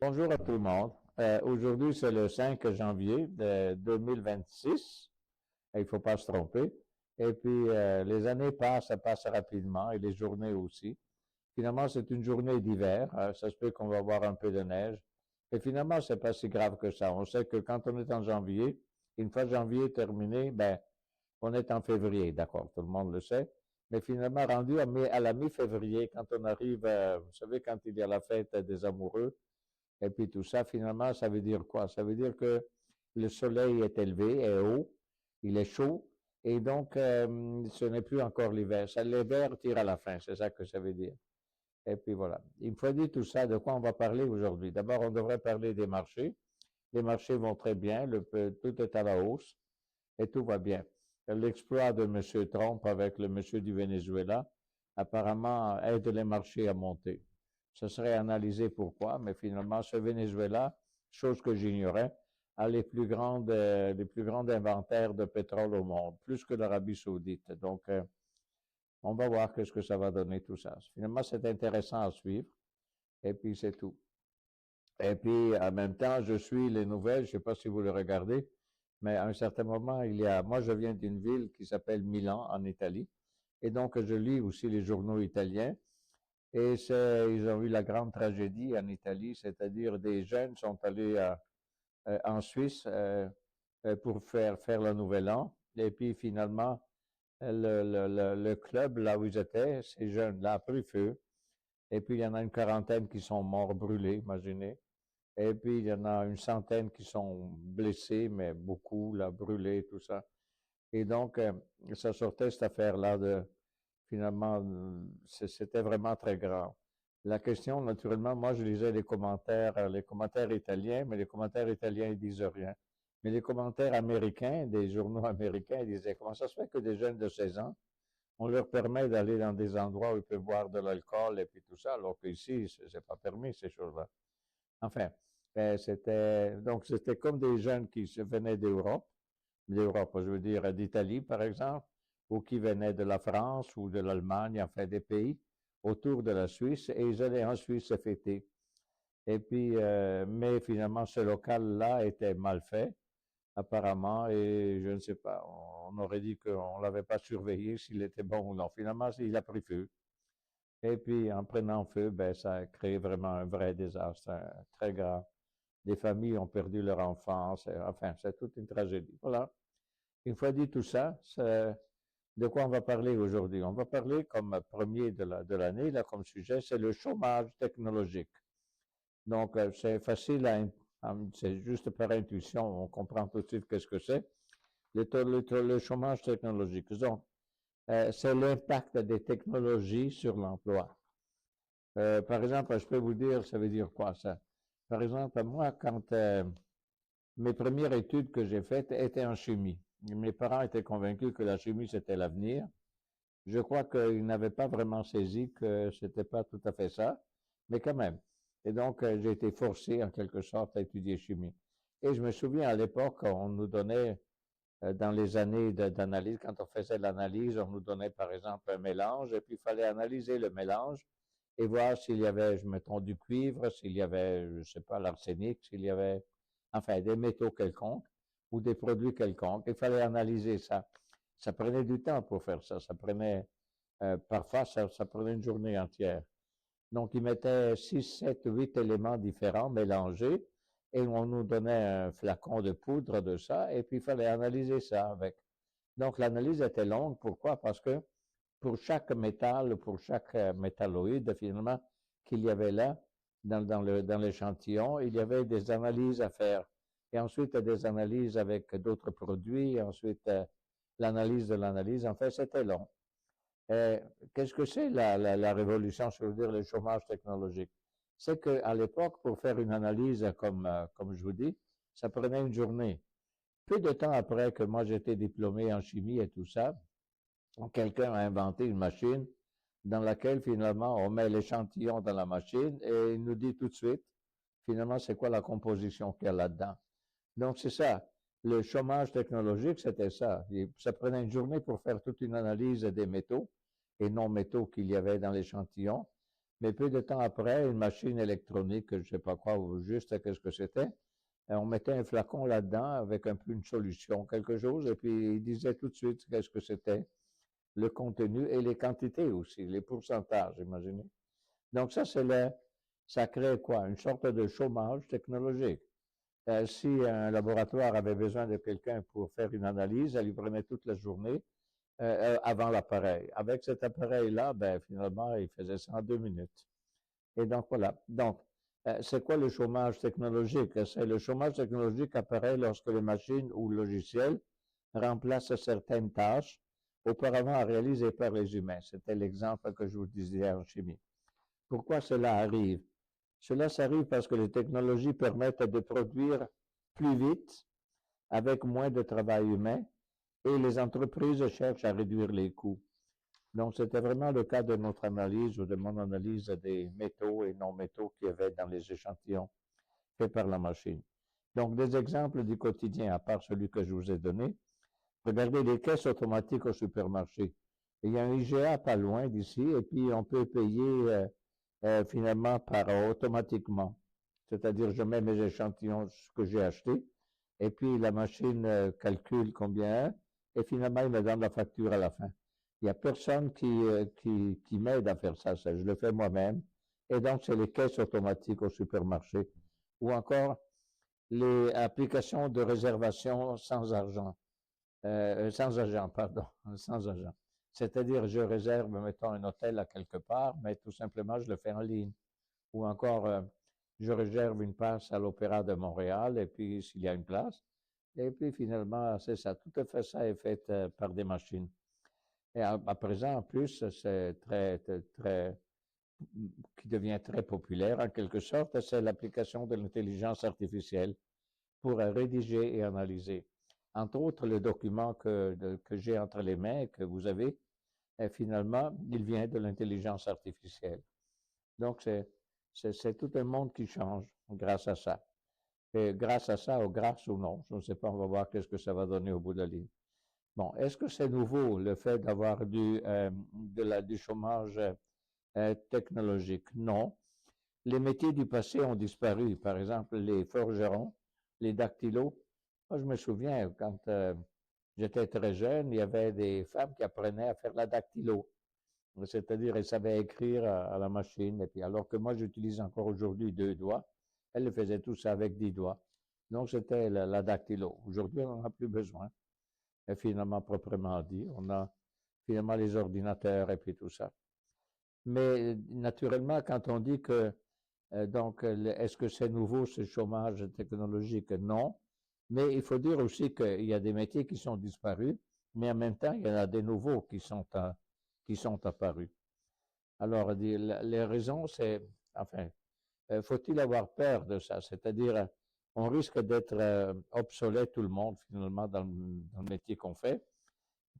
Bonjour à tout le monde. Aujourd'hui, c'est le 5 janvier de 2026. Il ne faut pas se tromper. Et puis, les années passent, ça passe rapidement, et les journées aussi. Finalement, c'est une journée d'hiver. Ça se peut qu'on va avoir un peu de neige. Et finalement, c'est pas si grave que ça. On sait que quand on est en janvier, une fois janvier terminé, ben, on est en février, d'accord, tout le monde le sait. Mais finalement, rendu à la mi-février, quand on arrive, vous savez, quand il y a la fête des amoureux, et puis tout ça, finalement, ça veut dire quoi? Ça veut dire que le soleil est élevé, est haut, il est chaud, et donc ce n'est plus encore l'hiver. L'hiver tire à la fin, c'est ça que ça veut dire. Et puis voilà. Il me faut dire tout ça, de quoi on va parler aujourd'hui. D'abord, on devrait parler des marchés. Les marchés vont très bien, tout est à la hausse, et tout va bien. L'exploit de M. Trump avec le monsieur du Venezuela, apparemment, aide les marchés à monter. Ce serait analysé pourquoi, mais finalement, ce Venezuela, chose que j'ignorais, a les plus grands inventaires de pétrole au monde, plus que l'Arabie Saoudite. Donc, on va voir qu'est-ce que ça va donner tout ça. Finalement, c'est intéressant à suivre, et puis c'est tout. Et puis, en même temps, je suis les nouvelles, je ne sais pas si vous le regardez, mais à un certain moment, moi, je viens d'une ville qui s'appelle Milan, en Italie, et donc je lis aussi les journaux italiens, et ils ont eu la grande tragédie en Italie, c'est-à-dire des jeunes sont allés en Suisse pour faire le Nouvel An, et puis finalement, le club, là où ils étaient, ces jeunes-là, a pris feu, et puis il y en a une quarantaine qui sont morts brûlés, imaginez. Et puis, il y en a une centaine qui sont blessés, mais beaucoup, là, brûlés, tout ça. Et donc, ça sortait cette affaire-là finalement, c'était vraiment très grave. La question, naturellement, moi, je lisais les commentaires italiens, mais les commentaires italiens, ils disent rien. Mais les commentaires américains, des journaux américains, ils disaient, comment ça se fait que des jeunes de 16 ans, on leur permet d'aller dans des endroits où ils peuvent boire de l'alcool et puis tout ça, alors qu'ici, c'est pas permis, ces choses-là. Enfin, c'était comme des jeunes qui venaient d'Europe, je veux dire d'Italie par exemple, ou qui venaient de la France ou de l'Allemagne, enfin des pays autour de la Suisse, et ils allaient en Suisse fêter. Et puis, mais finalement, ce local-là était mal fait, apparemment, et je ne sais pas, on aurait dit qu'on ne l'avait pas surveillé s'il était bon ou non. Finalement, il a pris feu. Et puis, en prenant feu, ben, ça a créé vraiment un vrai désastre, très grave. Des familles ont perdu leur enfance. Enfin, c'est toute une tragédie. Voilà. Une fois dit tout ça, de quoi on va parler aujourd'hui? On va parler comme premier de l'année, là, comme sujet, c'est le chômage technologique. Donc, c'est facile c'est juste par intuition, on comprend tout de suite qu'est-ce que c'est. Le chômage technologique. Donc, c'est l'impact des technologies sur l'emploi. Par exemple, je peux vous dire, ça veut dire quoi ça? Par exemple, moi, quand mes premières études que j'ai faites étaient en chimie. Mes parents étaient convaincus que la chimie, c'était l'avenir. Je crois qu'ils n'avaient pas vraiment saisi que c'était pas tout à fait ça, mais quand même. Et donc, j'ai été forcé, en quelque sorte, à étudier chimie. Et je me souviens, à l'époque, on nous donnait, dans les années d'analyse, quand on faisait l'analyse, on nous donnait, par exemple, un mélange, et puis il fallait analyser le mélange et voir s'il y avait, mettons, du cuivre, s'il y avait, je sais pas, l'arsenic, s'il y avait, enfin, des métaux quelconques ou des produits quelconques. Il fallait analyser ça. Ça prenait du temps pour faire ça. Ça prenait, parfois, ça prenait une journée entière. Donc, ils mettaient 6, 7, 8 éléments différents mélangés et on nous donnait un flacon de poudre de ça et puis il fallait analyser ça avec. Donc, l'analyse était longue. Pourquoi? Parce que pour chaque métal, pour chaque métalloïde, finalement, qu'il y avait là, dans l'échantillon, il y avait des analyses à faire. Et ensuite, des analyses avec d'autres produits, et ensuite, l'analyse de l'analyse. En fait, c'était long. Euh, Qu'est-ce que c'est la révolution, je veux dire, le chômage technologique? C'est qu'à l'époque, pour faire une analyse comme je vous dis, ça prenait une journée. Peu de temps après que moi j'étais diplômé en chimie et tout ça, quelqu'un a inventé une machine dans laquelle finalement on met l'échantillon dans la machine et il nous dit tout de suite finalement c'est quoi la composition qu'il y a là-dedans. Donc c'est ça. Le chômage technologique, c'était ça. Ça prenait une journée pour faire toute une analyse des métaux et non métaux qu'il y avait dans l'échantillon. Mais peu de temps après, une machine électronique, je ne sais pas quoi, ou juste qu'est-ce que c'était, on mettait un flacon là-dedans avec un peu une solution, quelque chose, et puis il disait tout de suite qu'est-ce que c'était, le contenu et les quantités aussi, les pourcentages, imaginez. Donc ça crée quoi? Une sorte de chômage technologique. Si un laboratoire avait besoin de quelqu'un pour faire une analyse, elle lui prenait toute la journée avant l'appareil. Avec cet appareil-là, ben, finalement, il faisait ça en 2 minutes. Et donc, voilà. Donc, c'est quoi le chômage technologique? C'est le chômage technologique apparaît lorsque les machines ou le logiciel remplacent certaines tâches auparavant réalisées par les humains. C'était l'exemple que je vous disais en chimie. Pourquoi cela arrive? Cela s'arrive parce que les technologies permettent de produire plus vite avec moins de travail humain et les entreprises cherchent à réduire les coûts. Donc, c'était vraiment le cas de notre analyse ou de mon analyse des métaux et non-métaux qu'il y avait dans les échantillons faits par la machine. Donc, des exemples du quotidien, à part celui que je vous ai donné. Regardez les caisses automatiques au supermarché. Il y a un IGA pas loin d'ici et puis on peut payer finalement automatiquement. C'est-à-dire, je mets mes échantillons, ce que j'ai acheté, et puis la machine calcule combien, et finalement, il me donne la facture à la fin. Il n'y a personne qui m'aide à faire ça, je le fais moi-même. Et donc, c'est les caisses automatiques au supermarché. Ou encore, les applications de réservation sans argent. Sans agent, pardon, sans agent. C'est-à-dire, je réserve, mettons, un hôtel à quelque part, mais tout simplement, je le fais en ligne. Ou encore, je réserve une place à l'Opéra de Montréal, et puis s'il y a une place. Et puis finalement, c'est ça. Tout à fait ça est fait par des machines. Et à présent, en plus, c'est qui devient très populaire en quelque sorte, c'est l'application de l'intelligence artificielle pour rédiger et analyser. Entre autres, le document que j'ai entre les mains, que vous avez, finalement, il vient de l'intelligence artificielle. Donc, c'est tout un monde qui change grâce à ça. Et grâce à ça, ou grâce ou non, je ne sais pas, on va voir qu'est-ce que ça va donner au bout de la ligne. Bon, est-ce que c'est nouveau le fait d'avoir du chômage technologique? Non. Les métiers du passé ont disparu. Par exemple, les forgerons, les dactylos. Moi, je me souviens, quand j'étais très jeune, il y avait des femmes qui apprenaient à faire la dactylo. C'est-à-dire, elles savaient écrire à la machine. Et puis, alors que moi, j'utilise encore aujourd'hui 2 doigts, elles faisaient tout ça avec 10 doigts. Donc, c'était la dactylo. Aujourd'hui, on n'en a plus besoin. Et finalement, proprement dit, on a finalement les ordinateurs et puis tout ça. Mais naturellement, quand on dit que donc, est-ce que c'est nouveau ce chômage technologique? Non. Mais il faut dire aussi qu'il y a des métiers qui sont disparus, mais en même temps, il y en a des nouveaux qui sont apparus. Alors, les raisons, c'est, enfin, faut-il avoir peur de ça? C'est-à-dire, on risque d'être obsolète tout le monde finalement dans le métier qu'on fait,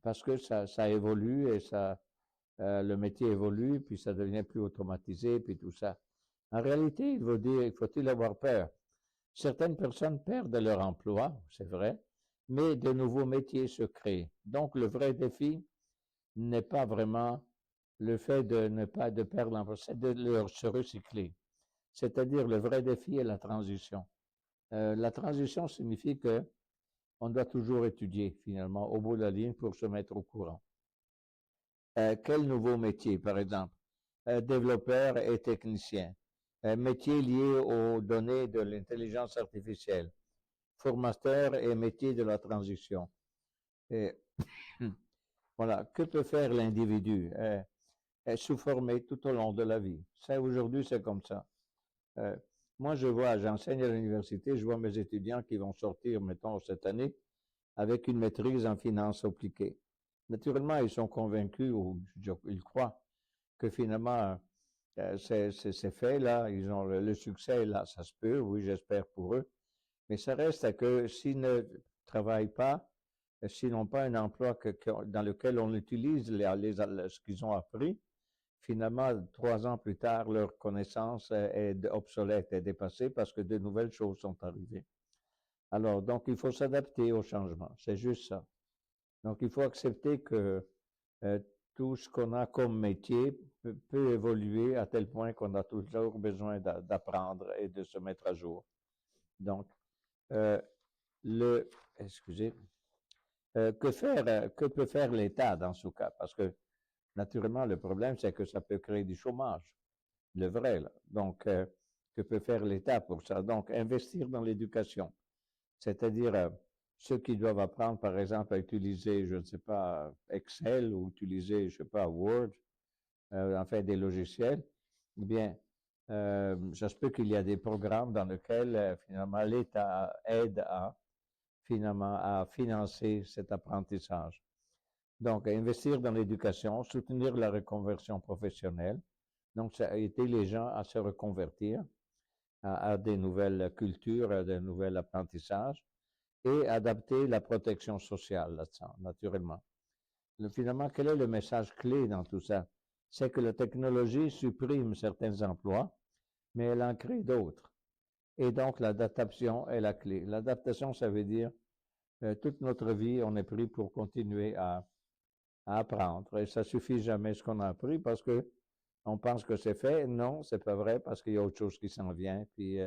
parce que ça évolue et le métier évolue, puis ça devient plus automatisé, puis tout ça. En réalité, faut-il avoir peur? Certaines personnes perdent leur emploi, c'est vrai, mais de nouveaux métiers se créent. Donc, le vrai défi n'est pas vraiment le fait de ne pas de perdre l'emploi, c'est de se recycler. C'est-à-dire, le vrai défi est la transition. La transition signifie que on doit toujours étudier, finalement, au bout de la ligne pour se mettre au courant. Quel nouveau métier, par exemple? Développeur et technicien. Métier lié aux données de l'intelligence artificielle. Formateur et métier de la transition. Et voilà, que peut faire l'individu? Se former tout au long de la vie. Ça, aujourd'hui, c'est comme ça. Euh, Moi, j'enseigne à l'université, je vois mes étudiants qui vont sortir, mettons, cette année, avec une maîtrise en finance appliquée. Naturellement, ils sont convaincus, ou ils croient, que finalement, c'est fait, là, ils ont le succès, là, ça se peut, oui, j'espère pour eux. Mais ça reste à que s'ils ne travaillent pas, s'ils n'ont pas un emploi dans lequel on utilise ce qu'ils ont appris, finalement, 3 ans plus tard, leur connaissance est obsolète, est dépassée parce que de nouvelles choses sont arrivées. Alors, donc, il faut s'adapter au changement. C'est juste ça. Donc, il faut accepter que tout ce qu'on a comme métier peut évoluer à tel point qu'on a toujours besoin d'apprendre et de se mettre à jour. Donc, euh, excusez, que peut faire l'État dans ce cas? Parce que, naturellement, le problème, c'est que ça peut créer du chômage, le vrai, là. Donc, que peut faire l'État pour ça? Donc, investir dans l'éducation, c'est-à-dire ceux qui doivent apprendre, par exemple, à utiliser, je ne sais pas, Excel ou utiliser, je ne sais pas, Word, enfin des logiciels, eh bien, ça se peut qu'il y a des programmes dans lesquels, finalement, l'État aide finalement, à financer cet apprentissage. Donc, investir dans l'éducation, soutenir la reconversion professionnelle. Donc, ça a aidé les gens à se reconvertir à des nouvelles cultures, à des nouveaux apprentissages et adapter la protection sociale là-dedans, naturellement. Finalement, quel est le message clé dans tout ça? C'est que la technologie supprime certains emplois, mais elle en crée d'autres. Et donc, l'adaptation est la clé. L'adaptation, ça veut dire toute notre vie, on est pris pour continuer à apprendre. Et ça suffit jamais ce qu'on a appris parce que on pense que c'est fait. Non, c'est pas vrai parce qu'il y a autre chose qui s'en vient, puis,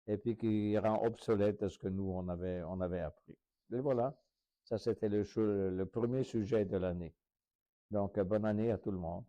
et puis qui rend obsolète ce que nous, on avait appris. Et voilà. Ça, c'était le premier sujet de l'année. Donc, bonne année à tout le monde.